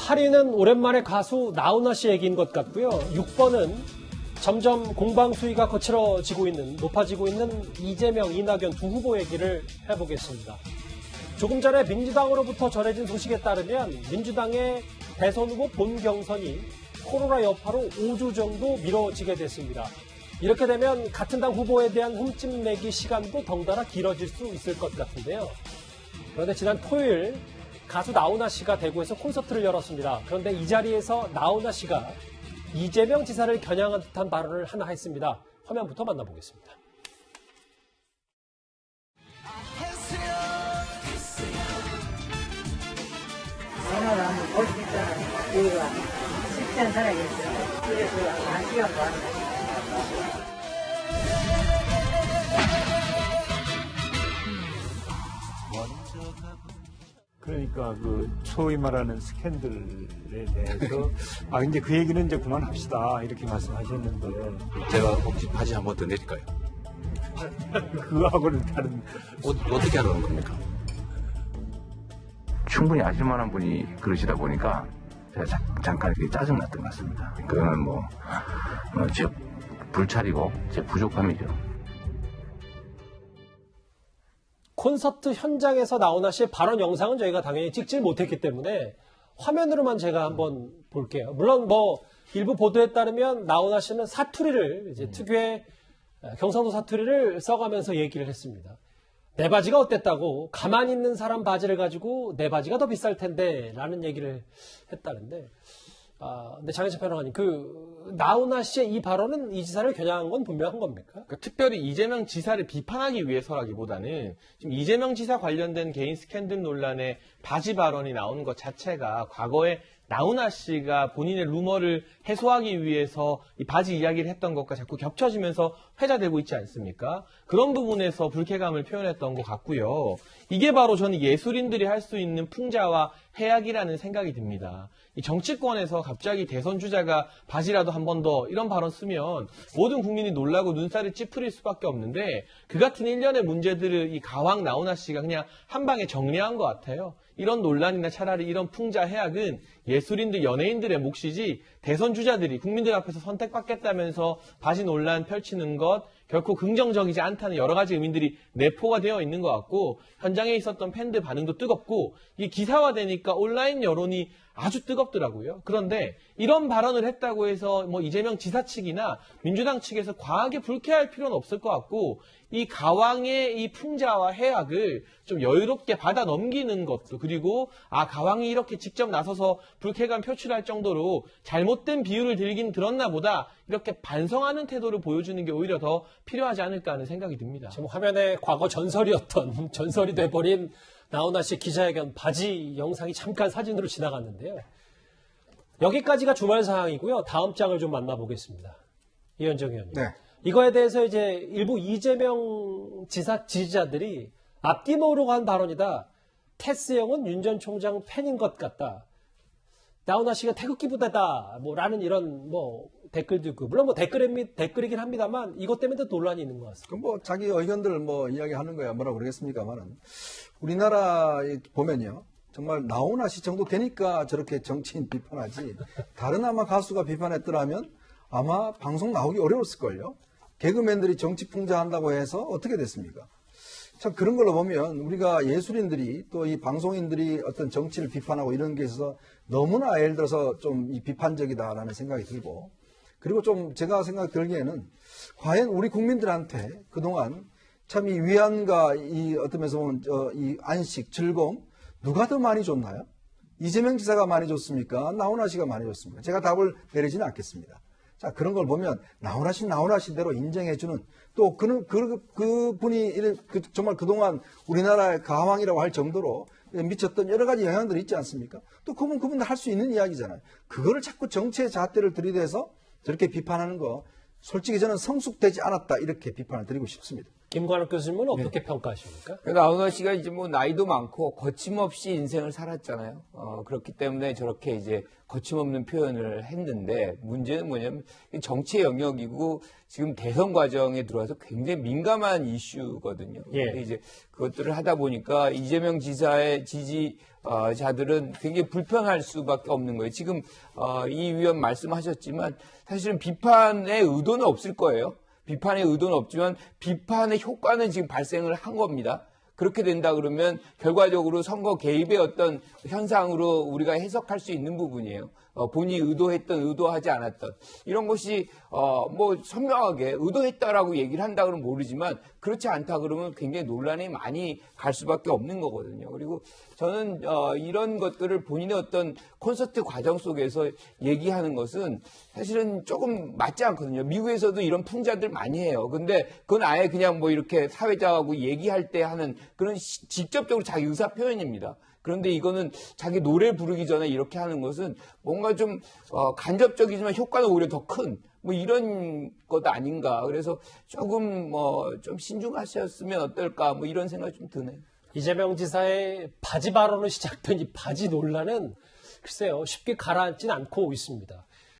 8위는 오랜만에 가수 나훈아 씨 얘기인 것 같고요. 6번은 점점 공방 수위가 높아지고 있는 이재명, 이낙연 두 후보 얘기를 해보겠습니다. 조금 전에 민주당으로부터 전해진 소식에 따르면 민주당의 대선 후보 본 경선이 코로나 여파로 5주 정도 미뤄지게 됐습니다. 이렇게 되면 같은 당 후보에 대한 흠집 내기 시간도 덩달아 길어질 수 있을 것 같은데요. 그런데 지난 토요일 가수 나훈아 씨가 대구에서 콘서트를 열었습니다. 그런데 이 자리에서 나훈아 씨가 이재명 지사를 겨냥한 듯한 발언을 하나 했습니다. 화면부터 만나보겠습니다. 전화를 한번 볼 수 있다는 이유가 쉽지 않은 사람이었어요. 그래서 아시가 좋았다. 그러니까 소위 말하는 스캔들에 대해서 이제 그 얘기는 이제 그만합시다 이렇게 말씀하셨는데 제가 혹시 바지 한 번 더 내릴까요? 그거하고는 다른 어떻게 하라는 겁니까? 충분히 아실 만한 분이 그러시다 보니까 제가 잠깐 이렇게 짜증났던 것 같습니다. 그거는 제 불찰이고 제 부족함이죠. 콘서트 현장에서 나훈아 씨의 발언 영상은 저희가 당연히 찍질 못했기 때문에 화면으로만 제가 한번 볼게요. 물론 일부 보도에 따르면 나훈아 씨는 사투리를 특유의 경상도 사투리를 써가면서 얘기를 했습니다. 내 바지가 어땠다고 가만히 있는 사람 바지를 가지고 내 바지가 더 비쌀 텐데 라는 얘기를 했다는데 근데 장혜찬 평론가님 나훈아 씨의 이 발언은 이 지사를 겨냥한 건 분명한 겁니까? 그러니까 특별히 이재명 지사를 비판하기 위해서라기보다는 지금 이재명 지사 관련된 개인 스캔들 논란에 바지 발언이 나오는 것 자체가 과거에 나훈아 씨가 본인의 루머를 해소하기 위해서 이 바지 이야기를 했던 것과 자꾸 겹쳐지면서 회자되고 있지 않습니까? 그런 부분에서 불쾌감을 표현했던 것 같고요. 이게 바로 저는 예술인들이 할 수 있는 풍자와 해악이라는 생각이 듭니다. 이 정치권에서 갑자기 대선 주자가 바지라도 한 번 더 이런 발언 쓰면 모든 국민이 놀라고 눈살을 찌푸릴 수밖에 없는데 그 같은 일련의 문제들을 이 가왕 나훈아 씨가 그냥 한 방에 정리한 것 같아요. 이런 논란이나 차라리 이런 풍자 해악은 예술인들, 연예인들의 몫이지 대선 주자들이 국민들 앞에서 선택받겠다면서 바지 논란 펼치는 것 결코 긍정적이지 않다는 여러 가지 의미들이 내포가 되어 있는 것 같고 현장에 있었던 팬들 반응도 뜨겁고 이게 기사화되니까 온라인 여론이 아주 뜨겁더라고요. 그런데 이런 발언을 했다고 해서 이재명 지사 측이나 민주당 측에서 과하게 불쾌할 필요는 없을 것 같고 이 가왕의 이 풍자와 해악을 좀 여유롭게 받아 넘기는 것도 그리고 가왕이 이렇게 직접 나서서 불쾌감 표출할 정도로 잘못된 비유를 들긴 들었나 보다 이렇게 반성하는 태도를 보여주는 게 오히려 더 필요하지 않을까 하는 생각이 듭니다. 지금 화면에 과거 전설이 돼버린 나훈아 씨 기자회견 바지 영상이 잠깐 사진으로 지나갔는데요. 여기까지가 주말 상황이고요. 다음 장을 좀 만나보겠습니다. 이현정 의원님. 네. 이거에 대해서 이제 일부 이재명 지사 지지자들이 앞뒤 모르고 한 발언이다. 테스형은 윤 전 총장 팬인 것 같다. 나훈아 씨가 태극기 부대다. 라는 이런 댓글도 있고 물론 댓글이긴 합니다만 이것 때문에 도 논란이 있는 것 같습니다. 자기 의견들을 이야기하는 거야 뭐라고 그러겠습니까만은 우리나라에 보면요. 정말 나훈아 씨 정도 되니까 저렇게 정치인 비판하지 다른 아마 가수가 비판했더라면 아마 방송 나오기 어려웠을걸요. 개그맨들이 정치 풍자한다고 해서 어떻게 됐습니까? 참 그런 걸로 보면 우리가 예술인들이 또 이 방송인들이 어떤 정치를 비판하고 이런 게 있어서 너무나 예를 들어서 좀 이 비판적이다라는 생각이 들고 그리고 좀 제가 생각 들기에는 과연 우리 국민들한테 그동안 참 이 위안과 이 어떤 면에서 보면 이 안식, 즐거움 누가 더 많이 줬나요? 이재명 지사가 많이 줬습니까? 나훈아 씨가 많이 줬습니까? 제가 답을 내리지는 않겠습니다. 자, 그런 걸 보면 나훈아 씨대로 인정해주는 또 그분이 정말 그동안 우리나라의 가왕이라고 할 정도로 미쳤던 여러 가지 영향들이 있지 않습니까? 또 그분들 할 수 있는 이야기잖아요. 그거를 자꾸 정치의 잣대를 들이대서 저렇게 비판하는 거 솔직히 저는 성숙되지 않았다 이렇게 비판을 드리고 싶습니다. 김관욱 교수님은 어떻게 평가하십니까? 나훈아 씨가 이제 뭐 나이도 많고 거침없이 인생을 살았잖아요. 그렇기 때문에 저렇게 이제 거침없는 표현을 했는데 문제는 뭐냐면 정치의 영역이고 지금 대선 과정에 들어와서 굉장히 민감한 이슈거든요. 예. 근데 이제 그것들을 하다 보니까 이재명 지사의 지지자들은 굉장히 불편할 수밖에 없는 거예요. 지금 이 위원 말씀하셨지만 사실은 비판의 의도는 없을 거예요. 비판의 의도는 없지만 비판의 효과는 지금 발생을 한 겁니다. 그렇게 된다 그러면 결과적으로 선거 개입의 어떤 현상으로 우리가 해석할 수 있는 부분이에요. 본인이 의도했던 의도하지 않았던 이런 것이 뭐 선명하게 의도했다라고 얘기를 한다 그러면 모르지만 그렇지 않다 그러면 굉장히 논란이 많이 갈 수밖에 없는 거거든요. 그리고 저는 이런 것들을 본인의 어떤 콘서트 과정 속에서 얘기하는 것은 사실은 조금 맞지 않거든요. 미국에서도 이런 풍자들 많이 해요. 근데 그건 아예 그냥 뭐 이렇게 사회자하고 얘기할 때 하는 그런 직접적으로 자기 의사 표현입니다. 그런데 이거는 자기 노래 부르기 전에 이렇게 하는 것은 뭔가 좀 간접적이지만 효과는 오히려 더 큰 뭐 이런 것 아닌가. 그래서 조금 좀 신중하셨으면 어떨까 뭐 이런 생각이 좀 드네요. 이재명 지사의 바지 발언으로 시작된 이 바지 논란은 글쎄요 쉽게 가라앉진 않고 있습니다.